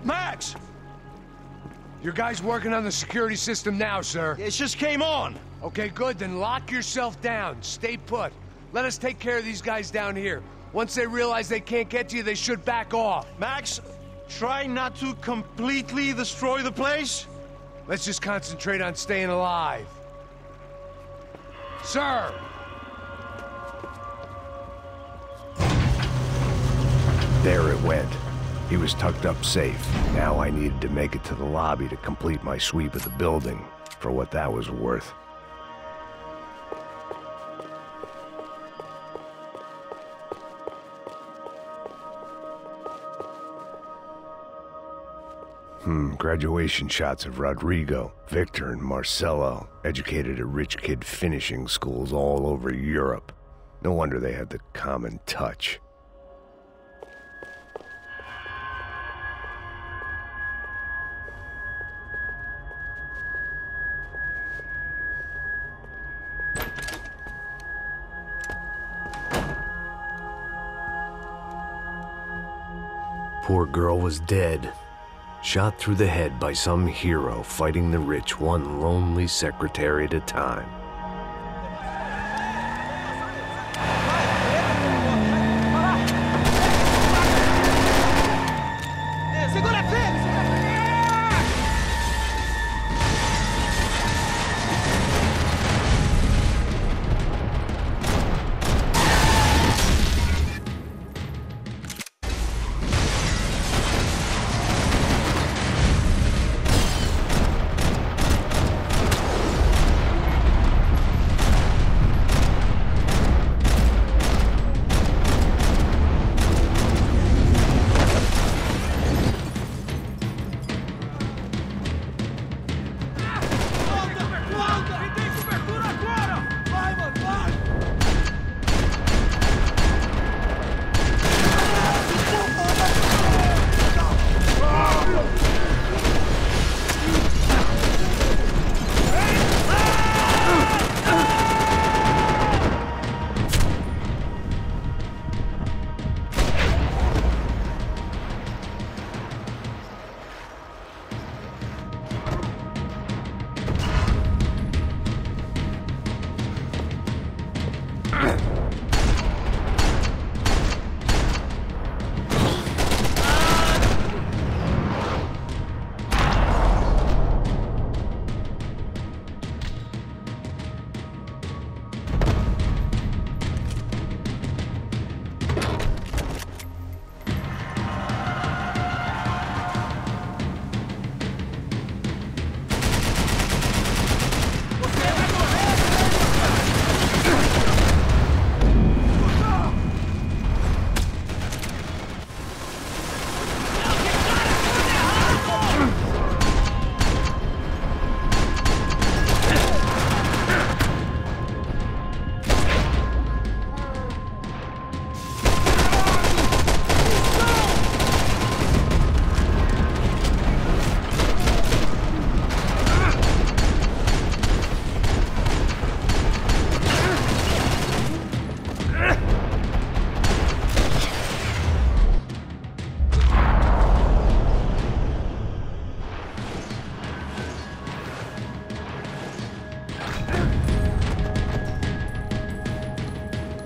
Max! Your guy's working on the security system now, sir. It just came on. Okay, good, then lock yourself down. Stay put. Let us take care of these guys down here. Once they realize they can't get to you, they should back off. Max, try not to completely destroy the place. Let's just concentrate on staying alive. Sir! There it went. He was tucked up safe. Now I needed to make it to the lobby to complete my sweep of the building, for what that was worth. Graduation shots of Rodrigo, Victor, and Marcelo, educated at rich kid finishing schools all over Europe. No wonder they had the common touch. Poor girl was dead. Shot through the head by some hero fighting the rich one lonely secretary at a time.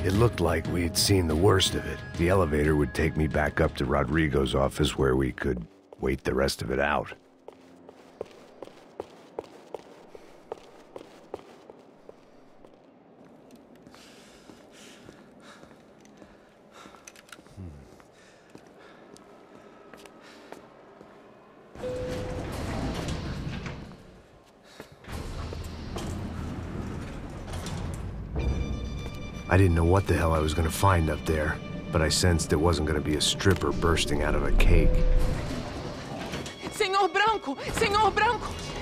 It looked like we'd seen the worst of it. The elevator would take me back up to Rodrigo's office where we could wait the rest of it out. I didn't know what the hell I was gonna find up there, but I sensed it wasn't gonna be a stripper bursting out of a cake. Senor Branco!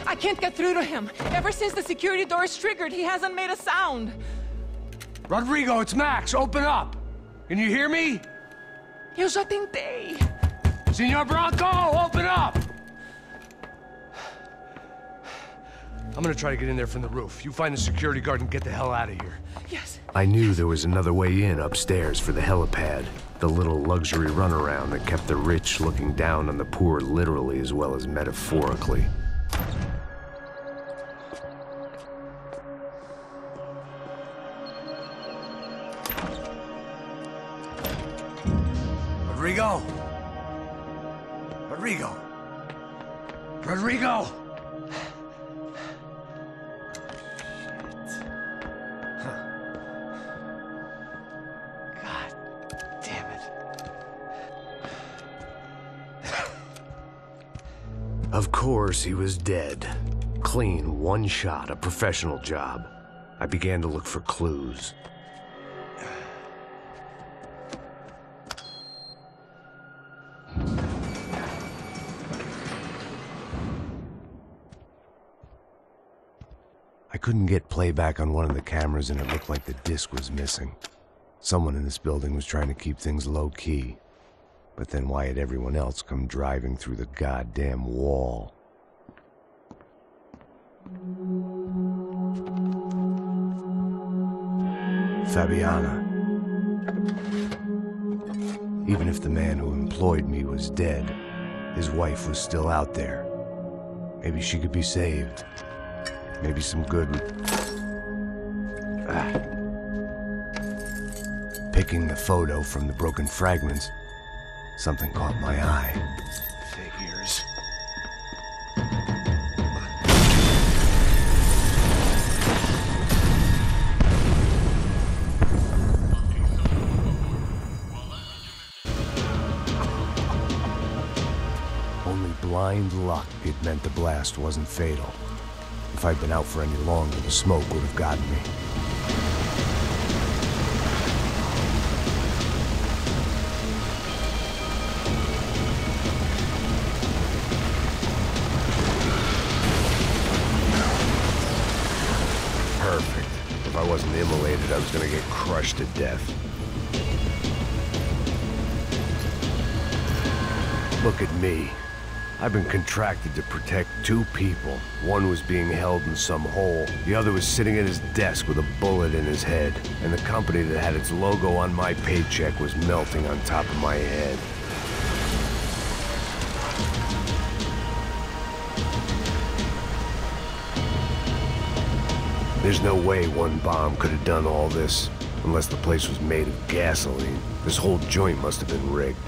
I can't get through to him. Ever since the security door is triggered, he hasn't made a sound. Rodrigo, it's Max. Open up. Can you hear me? Eu já tentei. Senor Branco, open up! I'm gonna try to get in there from the roof. You find the security guard and get the hell out of here. Yes. I knew there was another way in upstairs for the helipad. The little luxury runaround that kept the rich looking down on the poor literally as well as metaphorically. Rodrigo! Rodrigo! Rodrigo! God damn it. Of course, he was dead. Clean, one shot, a professional job. I began to look for clues. I couldn't get playback on one of the cameras and it looked like the disc was missing. Someone in this building was trying to keep things low-key. But then why had everyone else come driving through the goddamn wall? Fabiana. Even if the man who employed me was dead, his wife was still out there. Maybe she could be saved. Maybe some good... Picking the photo from the broken fragments, something caught my eye. Figures. Only blind luck it meant the blast wasn't fatal. If I'd been out for any longer, the smoke would have gotten me. Perfect. If I wasn't immolated, I was gonna get crushed to death. Look at me. I've been contracted to protect two people. One was being held in some hole. The other was sitting at his desk with a bullet in his head. And the company that had its logo on my paycheck was melting on top of my head. There's no way one bomb could have done all this, unless the place was made of gasoline. This whole joint must have been rigged.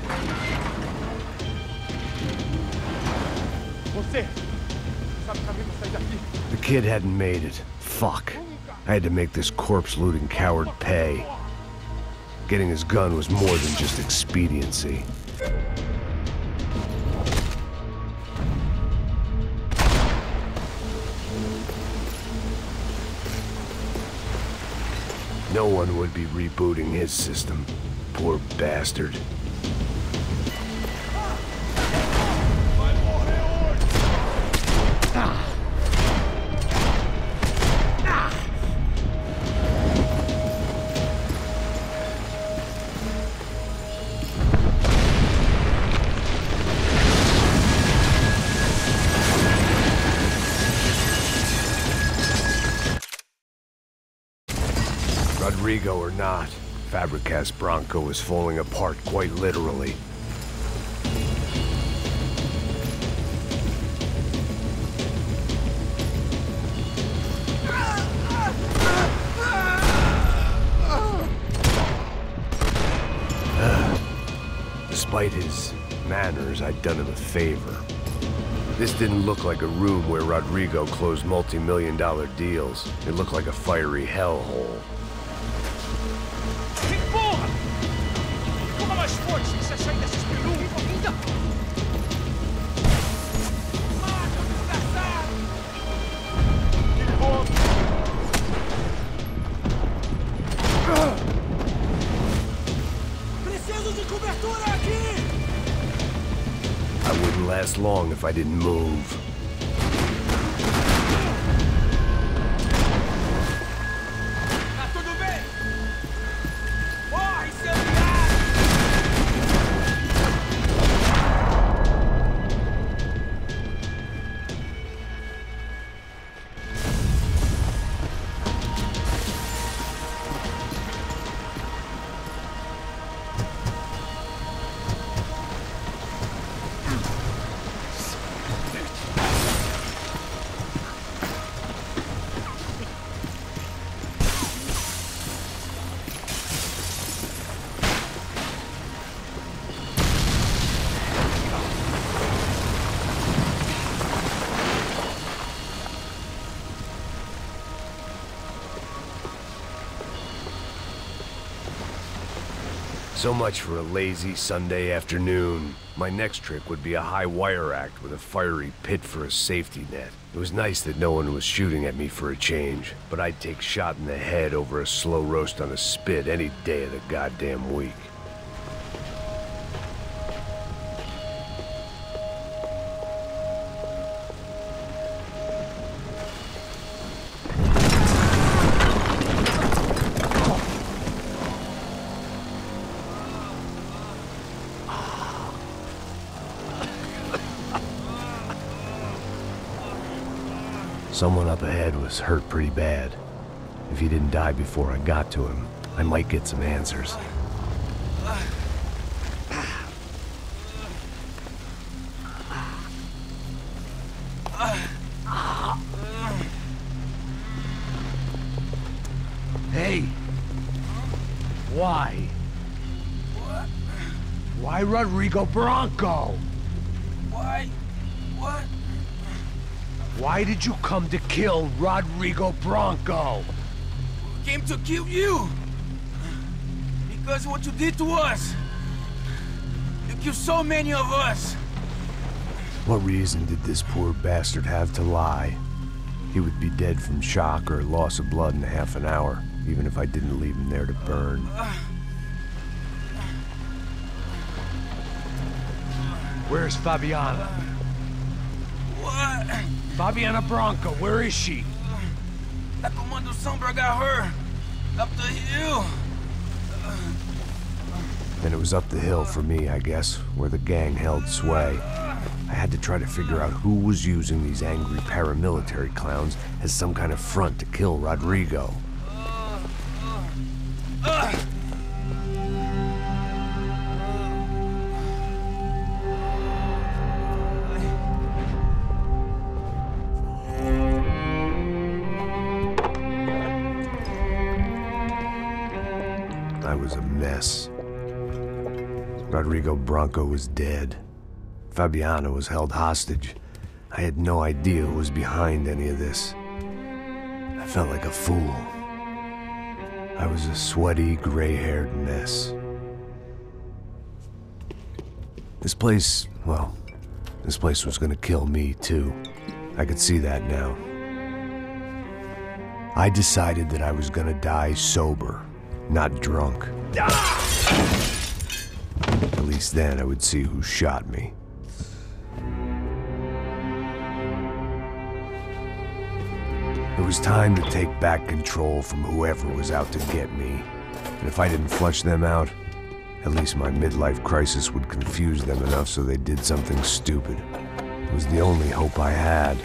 The kid hadn't made it. Fuck. I had to make this corpse-looting coward pay. Getting his gun was more than just expediency. No one would be rebooting his system. Poor bastard. Rodrigo or not, Fabricas Bronco is falling apart quite literally. Despite his manners, I'd done him a favor. This didn't look like a room where Rodrigo closed multi-million-dollar deals. It looked like a fiery hellhole. I wouldn't last long if I didn't move. So much for a lazy Sunday afternoon. My next trick would be a high wire act with a fiery pit for a safety net. It was nice that no one was shooting at me for a change, but I'd take shot in the head over a slow roast on a spit any day of the goddamn week. Someone up ahead was hurt pretty bad. If he didn't die before I got to him, I might get some answers. Hey! Why? What? Why Rodrigo Bronco? Why? What? Why did you come to kill Rodrigo Bronco? We came to kill you! Because what you did to us! You killed so many of us! What reason did this poor bastard have to lie? He would be dead from shock or loss of blood in half an hour, even if I didn't leave him there to burn. Where's Fabiana? What? Fabiana Bronco, where is she? That Comando Sombra got her! Up the hill! Then it was up the hill for me, I guess, where the gang held sway. I had to try to figure out who was using these angry paramilitary clowns as some kind of front to kill Rodrigo. I was a mess. Rodrigo Bronco was dead. Fabiana was held hostage. I had no idea who was behind any of this. I felt like a fool. I was a sweaty, gray-haired mess. This place, well, this place was gonna kill me too. I could see that now. I decided that I was gonna die sober, not drunk. At least then I would see who shot me. It was time to take back control from whoever was out to get me. And if I didn't flush them out, at least my midlife crisis would confuse them enough so they did something stupid. It was the only hope I had.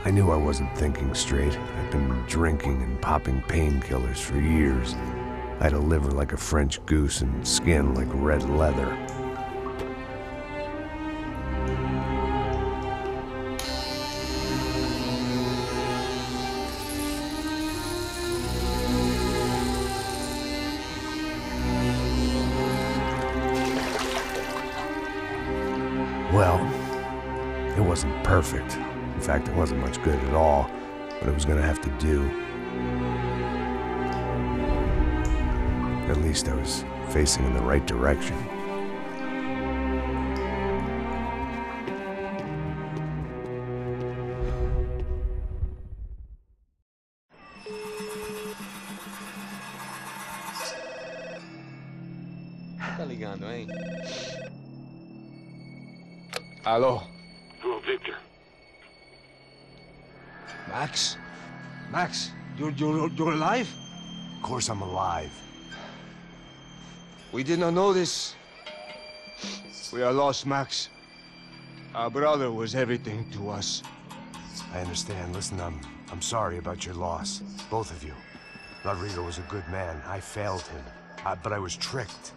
I knew I wasn't thinking straight. I'd been drinking and popping painkillers for years. I had a liver like a French goose and skin like red leather. Well, it wasn't perfect. In fact, it wasn't much good at all, but it was gonna have to do. At least I was facing in the right direction. Tá ligando, hein? Alô? Hello, Victor. Max? Max, you're alive? Of course I'm alive. We did not know this. We are lost, Max. Our brother was everything to us. I understand. Listen, I'm sorry about your loss. Both of you. Rodrigo was a good man. I failed him. But I was tricked.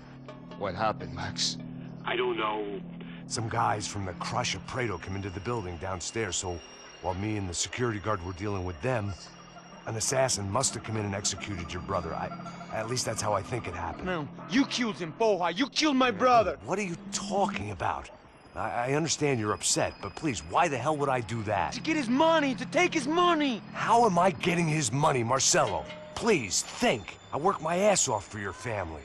What happened, Max? I don't know. Some guys from the Crush of Prado came into the building downstairs, so while me and the security guard were dealing with them, an assassin must have come in and executed your brother. At least that's how I think it happened. No, you killed him, Poha. You killed my brother. What are you talking about? I understand you're upset, but please, why the hell would I do that? To get his money, to take his money. How am I getting his money, Marcelo? Please, think. I worked my ass off for your family.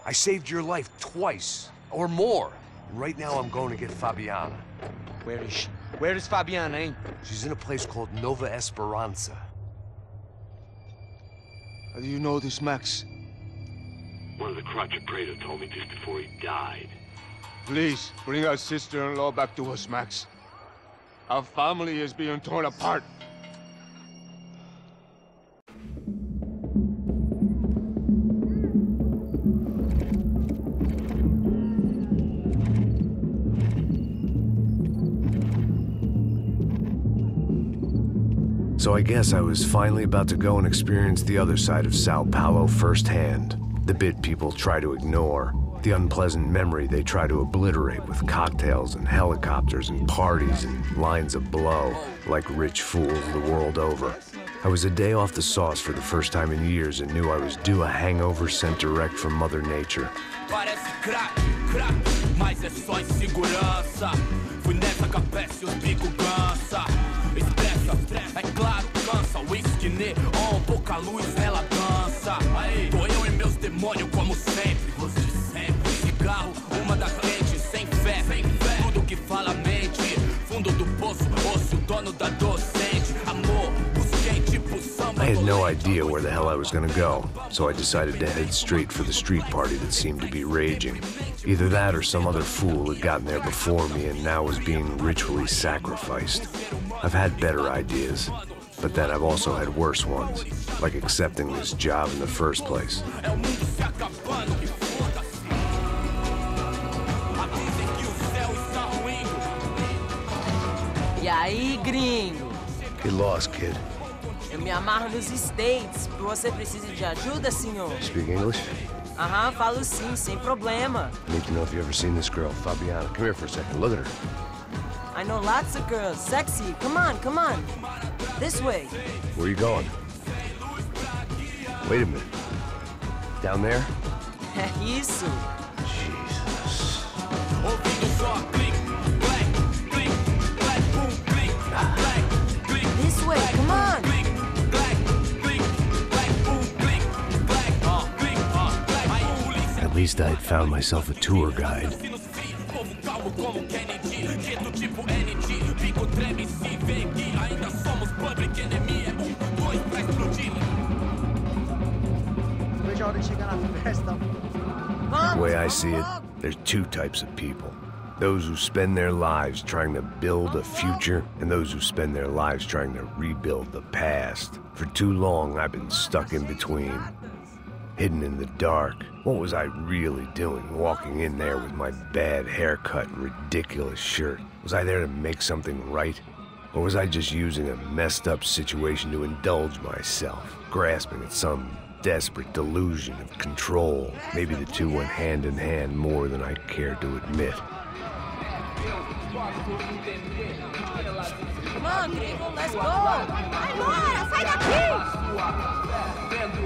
I saved your life twice, or more. And right now I'm going to get Fabiana. Where is she? Where is Fabiana, eh? She's in a place called Nova Esperanza. How do you know this, Max? One of the contractor told me just before he died. Please, bring our sister-in-law back to us, Max. Our family is being torn apart. So I guess I was finally about to go and experience the other side of Sao Paulo firsthand. The bit people try to ignore. The unpleasant memory they try to obliterate with cocktails and helicopters and parties and lines of blow, like rich fools the world over. I was a day off the sauce for the first time in years and knew I was due a hangover sent direct from Mother Nature. Parece crack, crack, mas é só insegurança. Fui nessa capeste, os bico cansa. Estressa, é claro, cansa. Whisky neon, pouca luz, ela dança. Tô eu e meus demônios como sempre. Você sempre. Cigarro, uma da frente, sem fé. Tudo que fala mente. Fundo do poço, osso, dono da docente. Amor, busquei tipo samba. I had no idea where the hell I was gonna go, so I decided to head straight for the street party that seemed to be raging. Either that or some other fool had gotten there before me and now was being ritually sacrificed. I've had better ideas, but then I've also had worse ones, like accepting this job in the first place. E aí, gringo? Get lost, kid. Eu me amarro nos States. Você precisa de ajuda, senhor? Speak English? Aham, falo sim, sem problema. I need to know if you've ever seen this girl, Fabiana. Come here for a second. Look at her. I know lots of girls. Sexy. Come on, come on. This way. Where are you going? Wait a minute. Down there? É isso. Jesus. This way, come on. At least I had found myself a tour guide. The way I see it, there's two types of people. Those who spend their lives trying to build a future, and those who spend their lives trying to rebuild the past. For too long, I've been stuck in between. Hidden in the dark. What was I really doing, walking in there with my bad haircut and ridiculous shirt? Was I there to make something right? Or was I just using a messed up situation to indulge myself, grasping at some desperate delusion of control? Maybe the two went hand in hand more than I cared to admit. Come on, gringo, let's go. Vai embora, sai daqui.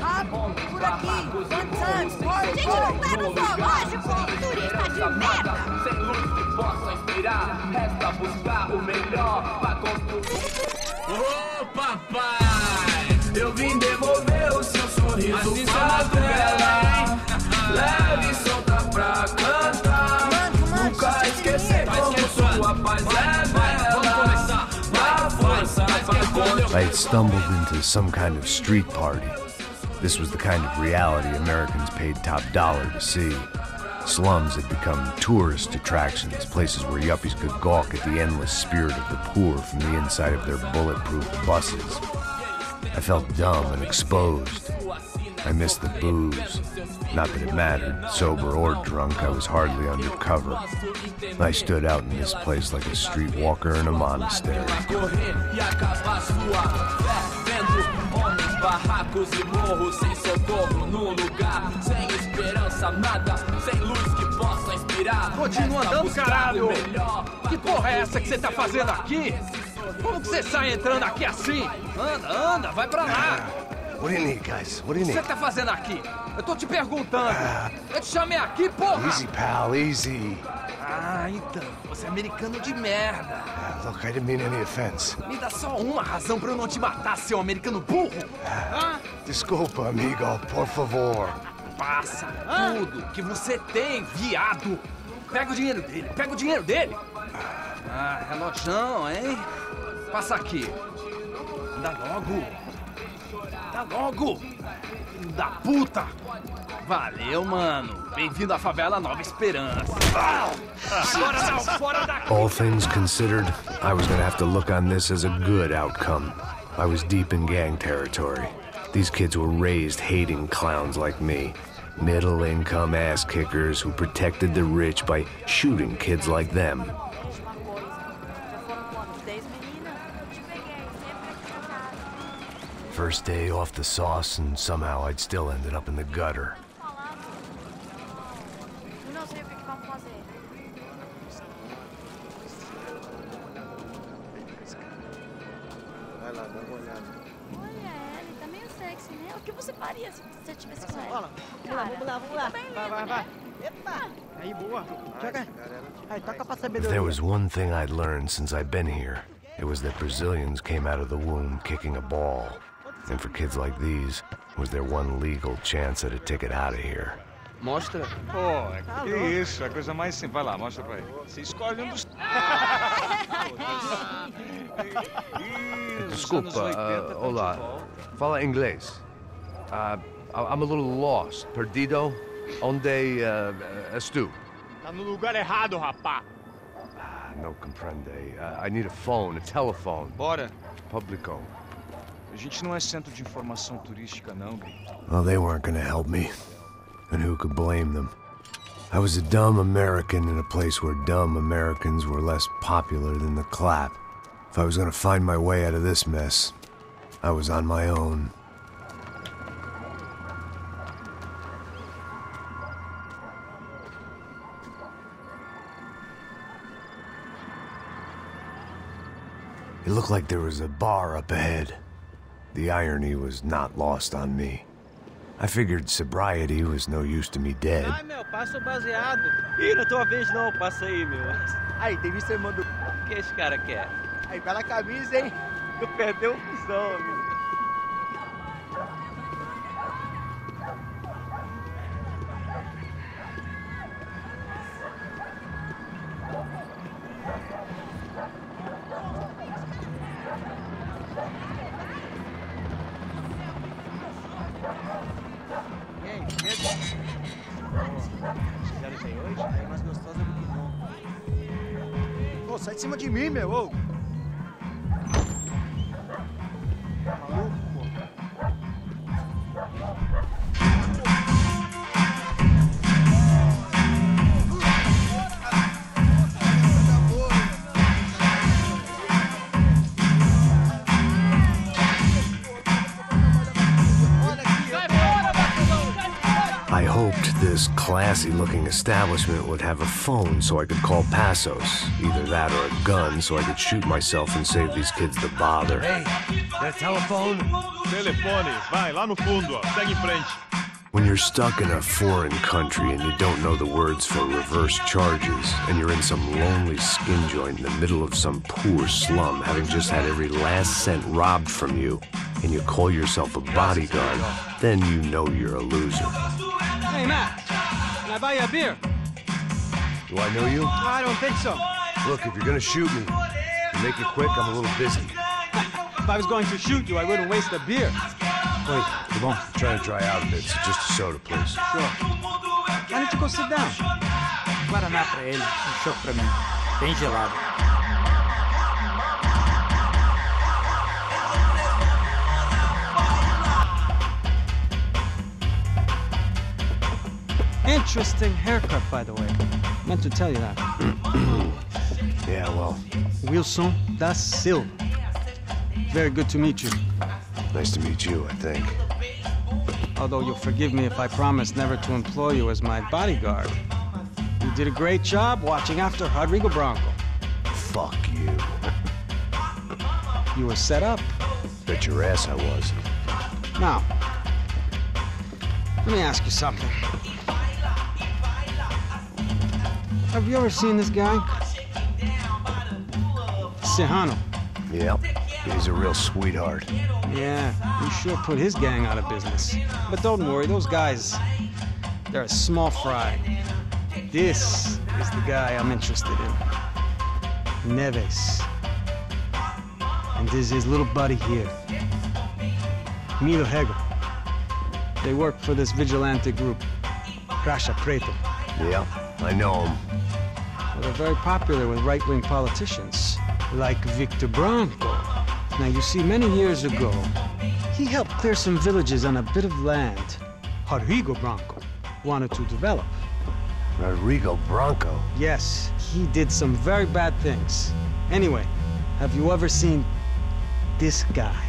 Rápido, por aqui. One time, A gente não tá no zoológico, turista de merda. Sem luz que possa inspirar, resta buscar o melhor pra construir. Ô papai, eu vim devolver o seu sorriso pra tela. Leve e solta pra cantar. Nunca esquecer como sua paz é bela. Dá força pra continuar. I had stumbled into some kind of street party. This was the kind of reality Americans paid top dollar to see. Slums had become tourist attractions, places where yuppies could gawk at the endless spirit of the poor from the inside of their bulletproof buses. I felt dumb and exposed. I missed the booze. Not that it mattered, sober or drunk, I was hardly undercover. I stood out in this place like a streetwalker in a monastery. Barracos e morros sem socorro no lugar, sem esperança, nada, sem luz que possa inspirar. Continua andando, caralho! Que porra é essa que você tá fazendo aqui? Como que você sai entrando aqui assim? Anda, anda, vai pra lá! What do you need, guys? What do you O que need? você tá fazendo aqui? Eu tô te perguntando. Eu te chamei aqui, porra! Easy, pal, easy. Ah, então. Você é americano de merda. Look, I didn't mean any offense. Me dá só uma razão pra eu não te matar, seu americano burro. Desculpa, amigo, por favor. Passa tudo que você tem, viado! Pega o dinheiro dele, pega o dinheiro dele! Ah, relojão, hein? Passa aqui. Dá logo! Dá logo! Filho da puta! Valeu, mano. Bem-vindo à favela Nova Esperança. Agora não, fora daqui! All things considered, I was gonna have to look on this as a good outcome. I was deep in gang territory. These kids were raised hating clowns like me. Middle-income ass-kickers who protected the rich by shooting kids like them. First day off the sauce, and somehow I'd still ended up in the gutter. If there was one thing I'd learned since I'd been here, it was that Brazilians came out of the womb kicking a ball. And for kids like these, was their one legal chance at a ticket out of here. Mostra. Pô, que isso, é a coisa mais simples. Vai lá, mostra pra ele. Você escolhe um dos... Desculpa, olá. Fala inglês. I'm a little lost. Perdido? Onde és tu? Tá no lugar errado, rapá. No comprende. I need a phone, a telephone. Bora. Publico. A gente não é centro de informação turística, não, Gui. Well, they weren't gonna help me. And who could blame them? I was a dumb American in a place where dumb Americans were less popular than the clap. If I was gonna find my way out of this mess, I was on my own. It looked like there was a bar up ahead. The irony was not lost on me. I figured sobriety was no use to me dead. Ai, meu, passa o baseado. Ih, não é tua vez não, passa aí, meu. Aí, tem visto, irmão do... O que esse cara quer? Aí, bela camisa, hein? Tu perdeu o fusão, amigo. Pô, sai de cima de mim, meu! Ô. Maluco, pô. I hoped this classy-looking establishment would have a phone so I could call Passos. Either that or a gun so I could shoot myself and save these kids the bother. Hey, that telephone? Telefone, vai, lá no fundo, ó. Segue em frente. When you're stuck in a foreign country and you don't know the words for reverse charges, and you're in some lonely skin joint in the middle of some poor slum, having just had every last cent robbed from you, and you call yourself a bodyguard, then you know you're a loser. Hey, Matt, can I buy you a beer? Do I know you? I don't think so. Look, if you're gonna shoot me, to make it quick, I'm a little busy. If I was going to shoot you, I wouldn't waste a beer. Wait, come on. I'm trying to dry out a bit, so just a soda, please. Sure. Why don't you go sit down? Guaraná pra ele, chopp pra mim. Bem gelado. Interesting haircut, by the way. Meant to tell you that. Yeah, well, Wilson da Silva. Very good to meet you. nice to meet you, I think. Although you'll forgive me if I promise never to employ you as my bodyguard. You did a great job watching after Rodrigo Branco. Fuck you. You were set up. Bet your ass I was. Now, let me ask you something. Have you ever seen this guy? Serrano. Yep. He's a real sweetheart. Yeah, he sure put his gang out of business. But don't worry, those guys, they're a small fry. This is the guy I'm interested in. Neves. And this is his little buddy here. Milo Hegel. They work for this vigilante group, Crasha Preto. Yeah, I know him. Well, they're very popular with right-wing politicians, like Victor Branco. Now, you see, many years ago, he helped clear some villages on a bit of land Rodrigo Branco wanted to develop. Rodrigo Branco? Yes, he did some very bad things. Anyway, have you ever seen this guy?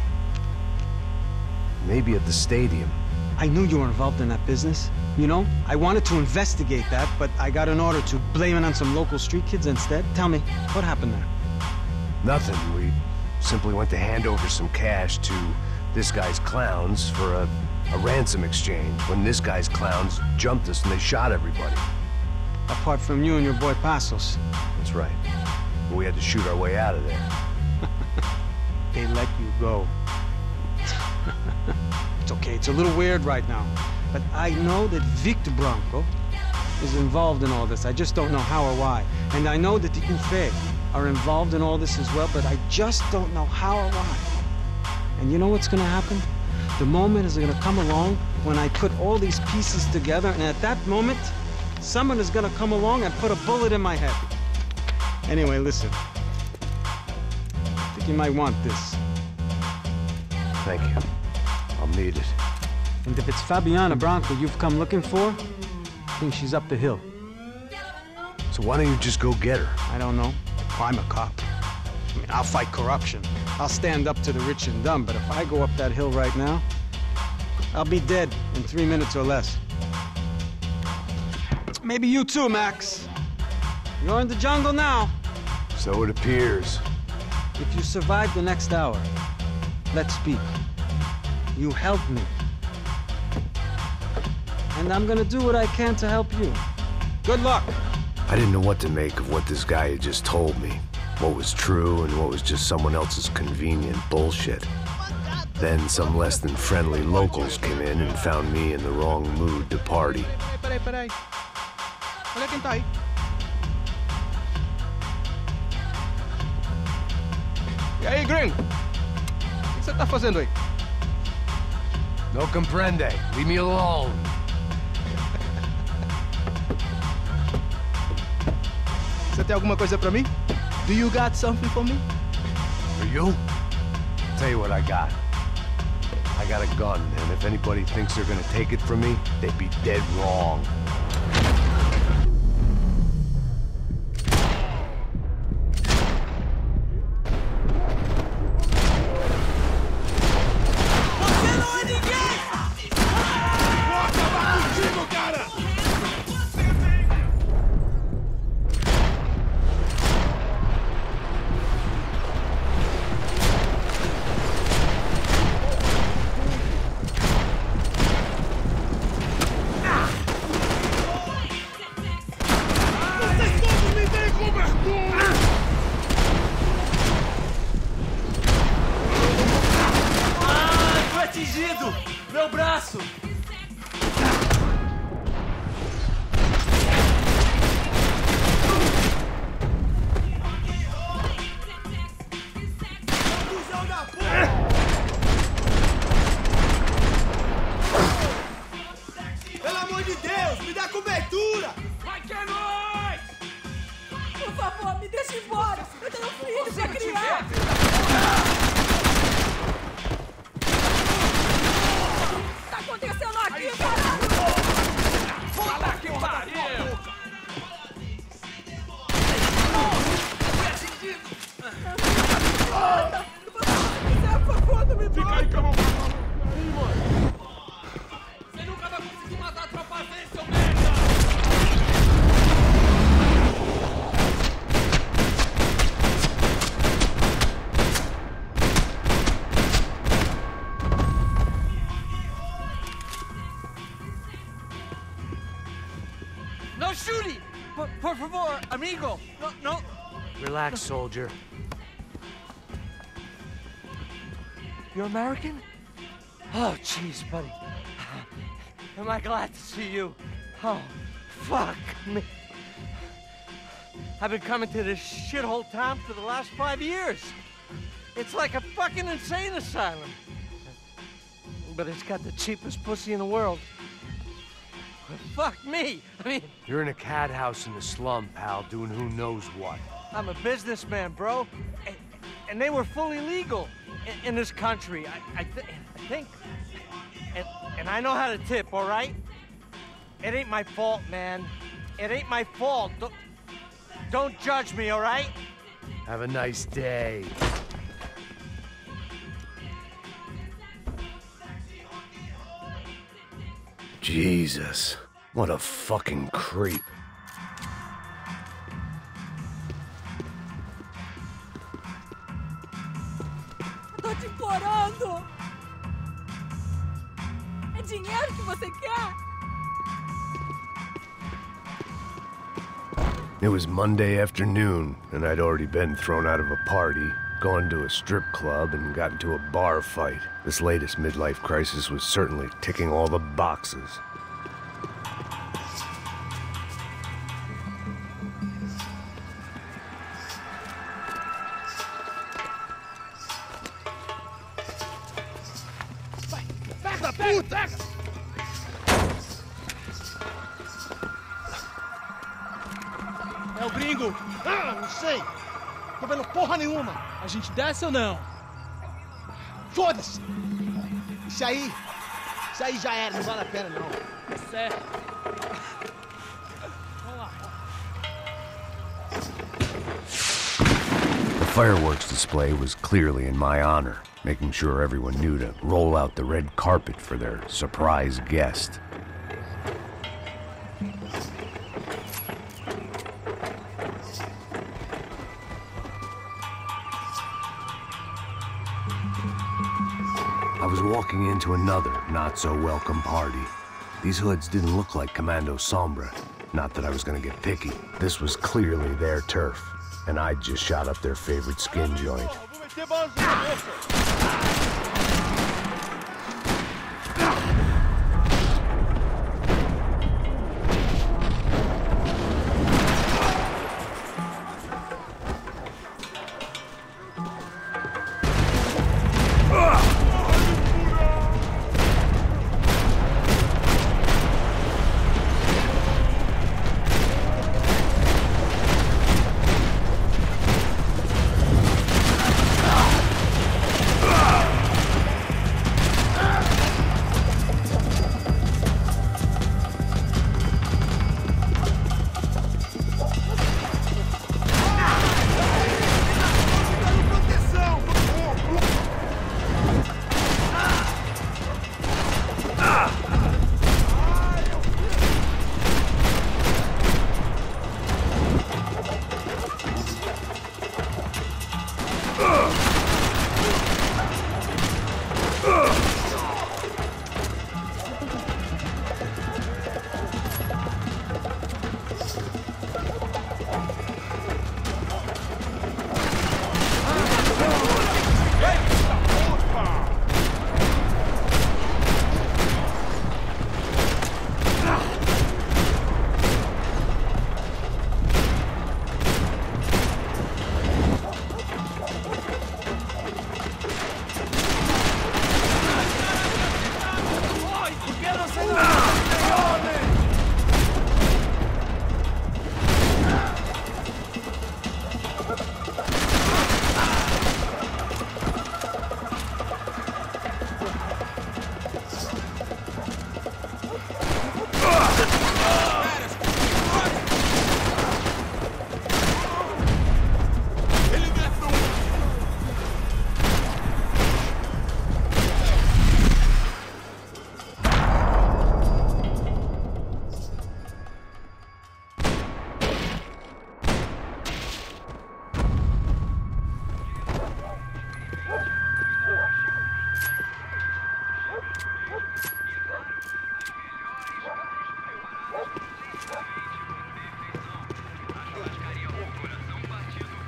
Maybe at the stadium. I knew you were involved in that business. You know, I wanted to investigate that, but I got an order to blame it on some local street kids instead. Tell me, what happened there? Nothing. We simply went to hand over some cash to this guy's clowns for a ransom exchange when this guy's clowns jumped us and they shot everybody. Apart from you and your boy Passos. That's right. But we had to shoot our way out of there. They let you go. It's okay, it's a little weird right now. But I know that Victor Branco is involved in all this. I just don't know how or why. And I know that the UFE are involved in all this as well, but I just don't know how or why. And you know what's gonna happen? The moment is gonna come along when I put all these pieces together, and at that moment, someone is gonna come along and put a bullet in my head. Anyway, listen. I think you might want this. Thank you. I'll need it. And if it's Fabiana Branco you've come looking for, I think she's up the hill. So why don't you just go get her? I don't know. I'm a cop. I mean, I'll fight corruption. I'll stand up to the rich and dumb, but if I go up that hill right now, I'll be dead in 3 minutes or less. Maybe you too, Max. You're in the jungle now. So it appears. If you survive the next hour, let's speak. You help me. And I'm gonna do what I can to help you. Good luck. I didn't know what to make of what this guy had just told me. What was true and what was just someone else's convenient bullshit. Then some less than friendly locals came in and found me in the wrong mood to party. Peraí. Olha quem tá aí. E aí, gringo? O que você tá fazendo aí? No comprende. Leave me alone. Você tem alguma coisa pra mim? Do you got something for me? For you? Tell you what I got. I got a gun, and if anybody thinks they're gonna take it from me, they'd be dead wrong. Meu braço! Pelo amor de Deus, me dá cobertura! Vai que é nóis! Por favor, me deixe embora! Eu tenho filho pra criar! O que tá acontecendo aqui, caralho? Fala que pariu! Por favor, não me Fica aí que eu vou matar aí, mano! Você nunca vai conseguir matar a tropa dele, seu merda! No shooting! Por favor, amigo! No. Relax, soldier. You're American? Oh, jeez, buddy. Am I glad to see you? Oh, fuck me. I've been coming to this shithole town for the last 5 years. It's like a fucking insane asylum. But it's got the cheapest pussy in the world. Fuck me. I mean... You're in a cat house in the slum, pal, doing who knows what. I'm a businessman, bro. And they were fully legal in this country. I think. And I know how to tip, all right? It ain't my fault, man. It ain't my fault. Don't judge me, all right? Have a nice day. Jesus, what a fucking creep. Tô te implorando! É dinheiro que você quer? It was Monday afternoon, and I'd already been thrown out of a party, gone to a strip club, and got into a bar fight. This latest midlife crisis was certainly ticking all the boxes. Pega, puta! É o gringo! Ah, não sei! Tô vendo porra nenhuma! A gente desce ou não? Foda-se! Isso aí já era, não vale a pena não. Certo. Vamos lá. The fireworks display was clearly in my honor, making sure everyone knew to roll out the red carpet for their surprise guest. I was walking into another not-so-welcome party. These hoods didn't look like Commando Sombra. Not that I was gonna get picky. This was clearly their turf, and I'd just shot up their favorite skin joint.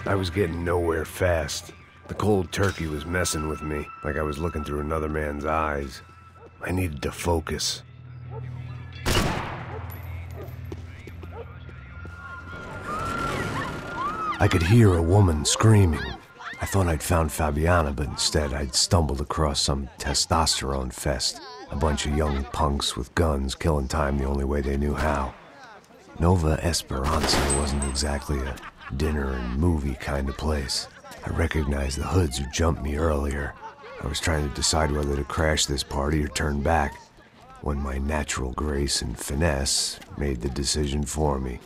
I was getting nowhere fast. The cold turkey was messing with me, like I was looking through another man's eyes. I needed to focus. I could hear a woman screaming. I thought I'd found Fabiana, but instead I'd stumbled across some testosterone fest. A bunch of young punks with guns killing time the only way they knew how. Nova Esperanza wasn't exactly a dinner and movie kind of place. I recognized the hoods who jumped me earlier. I was trying to decide whether to crash this party or turn back, when my natural grace and finesse made the decision for me.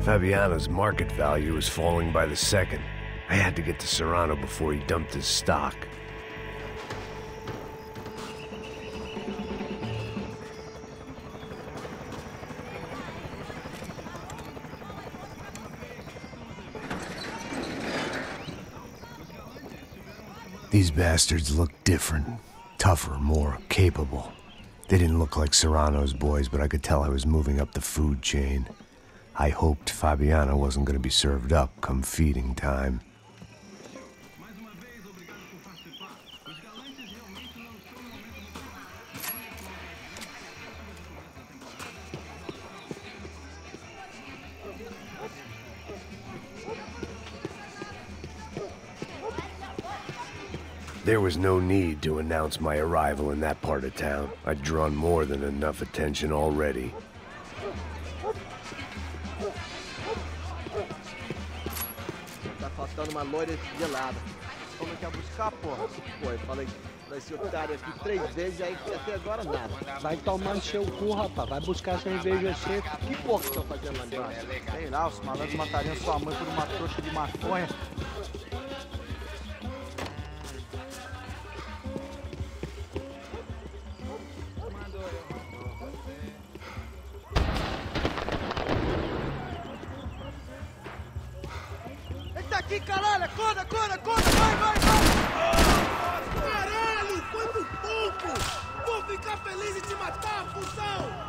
Fabiana's market value was falling by the second. I had to get to Serrano before he dumped his stock. These bastards look different, tougher, more capable. They didn't look like Serrano's boys, but I could tell I was moving up the food chain. I hoped Fabiana wasn't going to be served up come feeding time. There was no need to announce my arrival in that part of town. I'd drawn more than enough attention already. Tá faltando uma loira gelada. Como é que vai buscar, porra? Pô, eu falei pra esse otário aqui 3 vezes, aí até agora nada. Vai tomar no seu cu, rapaz. Vai buscar cerveja seca. Que porra que estão fazendo lá embaixo? Sei lá, os malandros matariam sua mãe por uma trouxa de maconha. Aqui, caralho! Acorda, acorda, acorda! Vai, vai, vai! Caralho! Foi por pouco! Vou ficar feliz em te matar, fusão!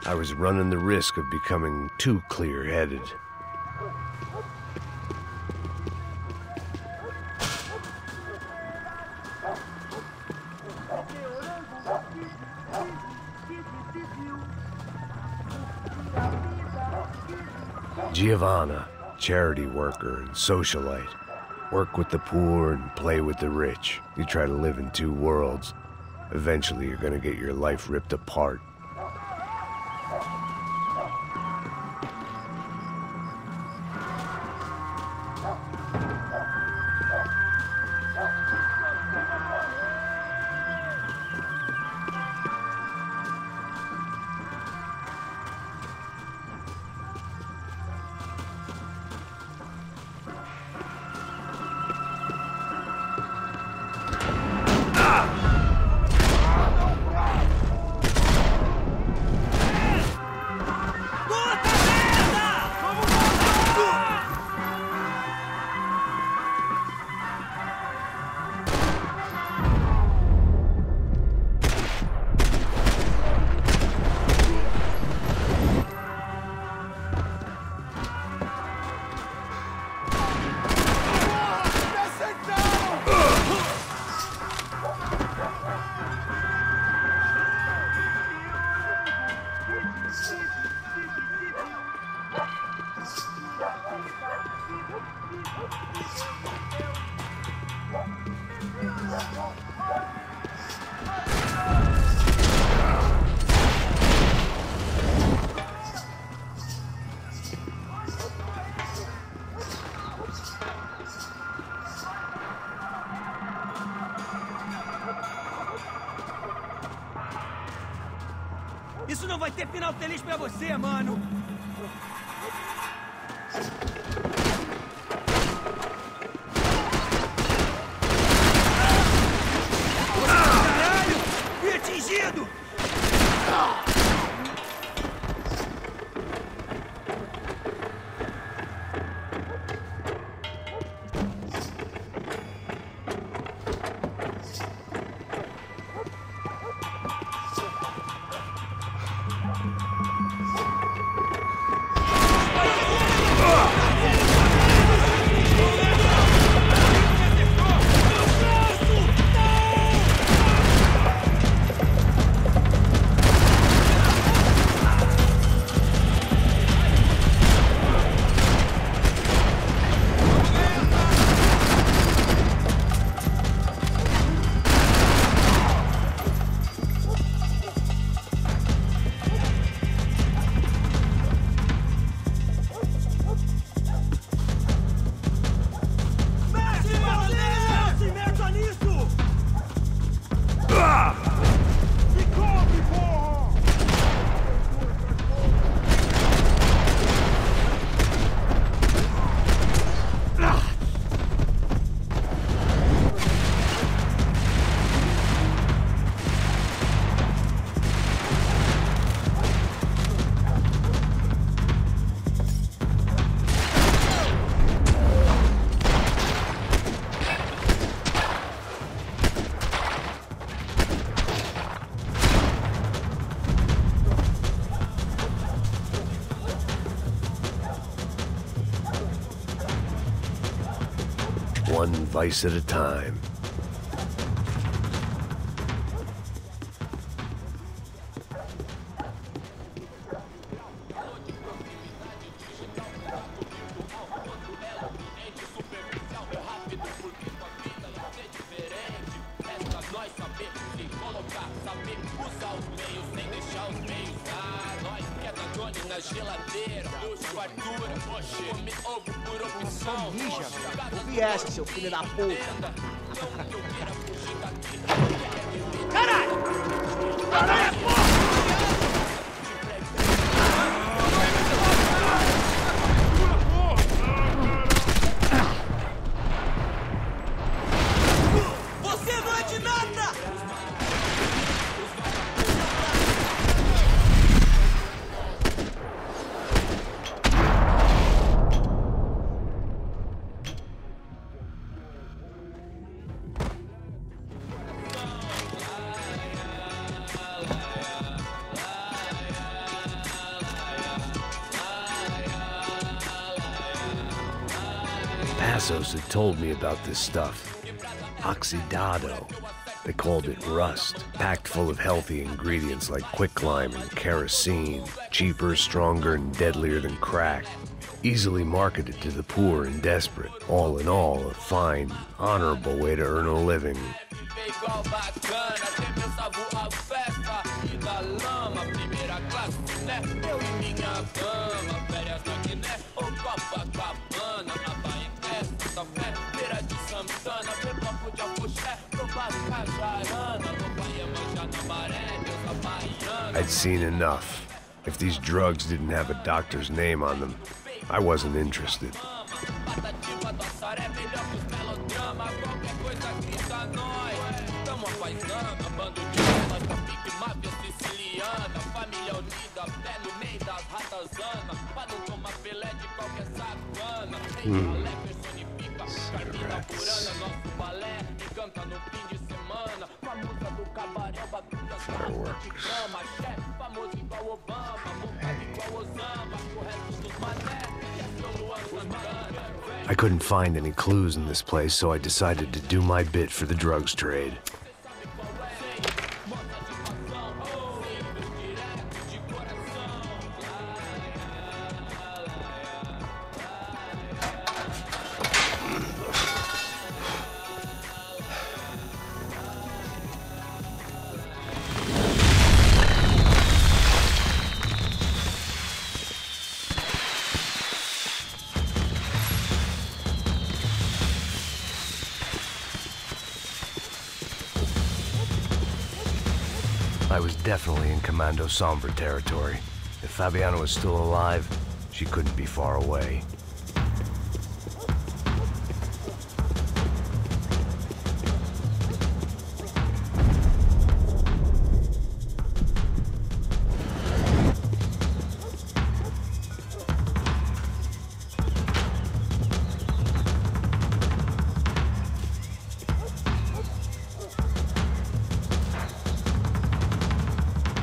I was running the risk of becoming too clear-headed. Giovanna, charity worker and socialite. Work with the poor and play with the rich. You try to live in 2 worlds. Eventually you're gonna get your life ripped apart. Isso não vai ter final feliz pra você, mano! Caralho! Fui atingido! one vice at a time. Vieste, seu filho da puta. Caralho! Caralho, porra! Você não é de nada! Passos had told me about this stuff. Oxidado. They called it rust, packed full of healthy ingredients like quicklime and kerosene, cheaper, stronger, and deadlier than crack. Easily marketed to the poor and desperate. All in all, a fine, honorable way to earn a living. I'd seen enough. If these drugs didn't have a doctor's name on them, I wasn't interested. Cigarettes. Fireworks. I couldn't find any clues in this place, so I decided to do my bit for the drugs trade. I was definitely in Commando Sombra territory. If Fabiana was still alive, she couldn't be far away.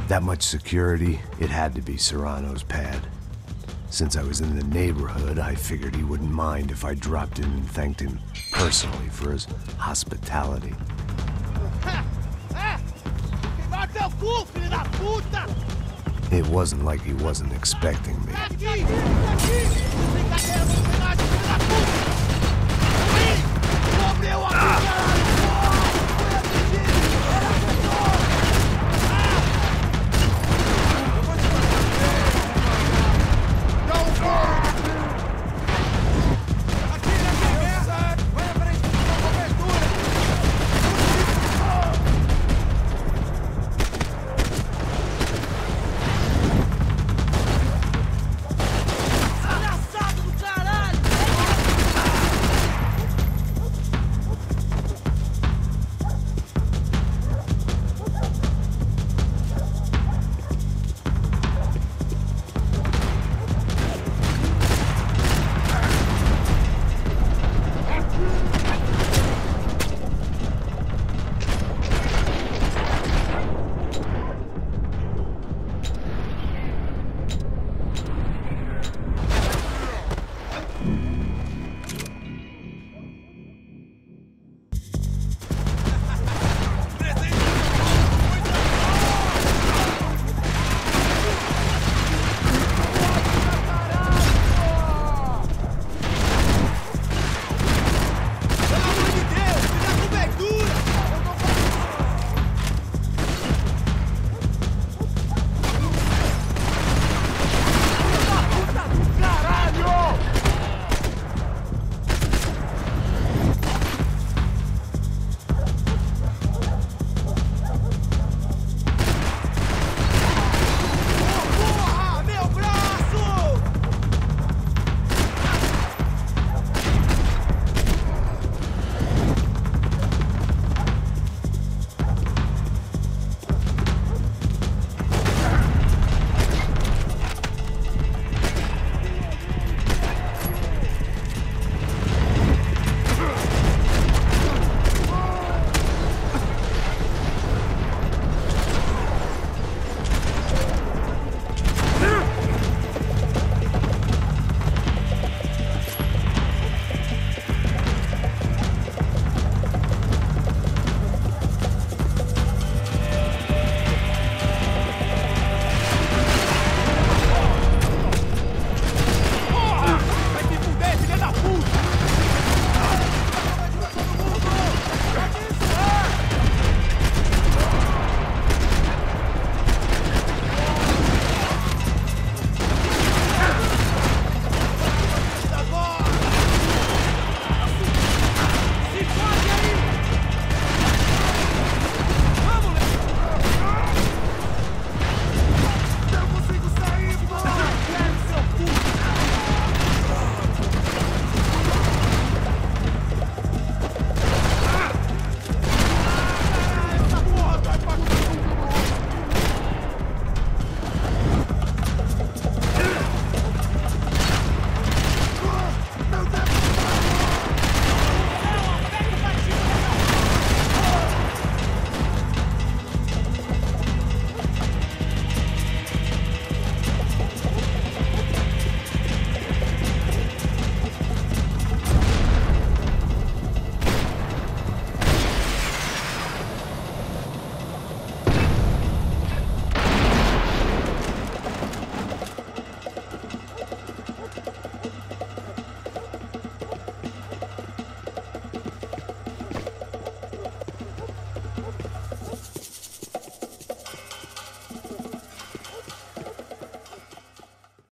That much security, it had to be Serrano's pad. Since I was in the neighborhood, I figured he wouldn't mind if I dropped in and thanked him personally for his hospitality. It wasn't like he wasn't expecting me.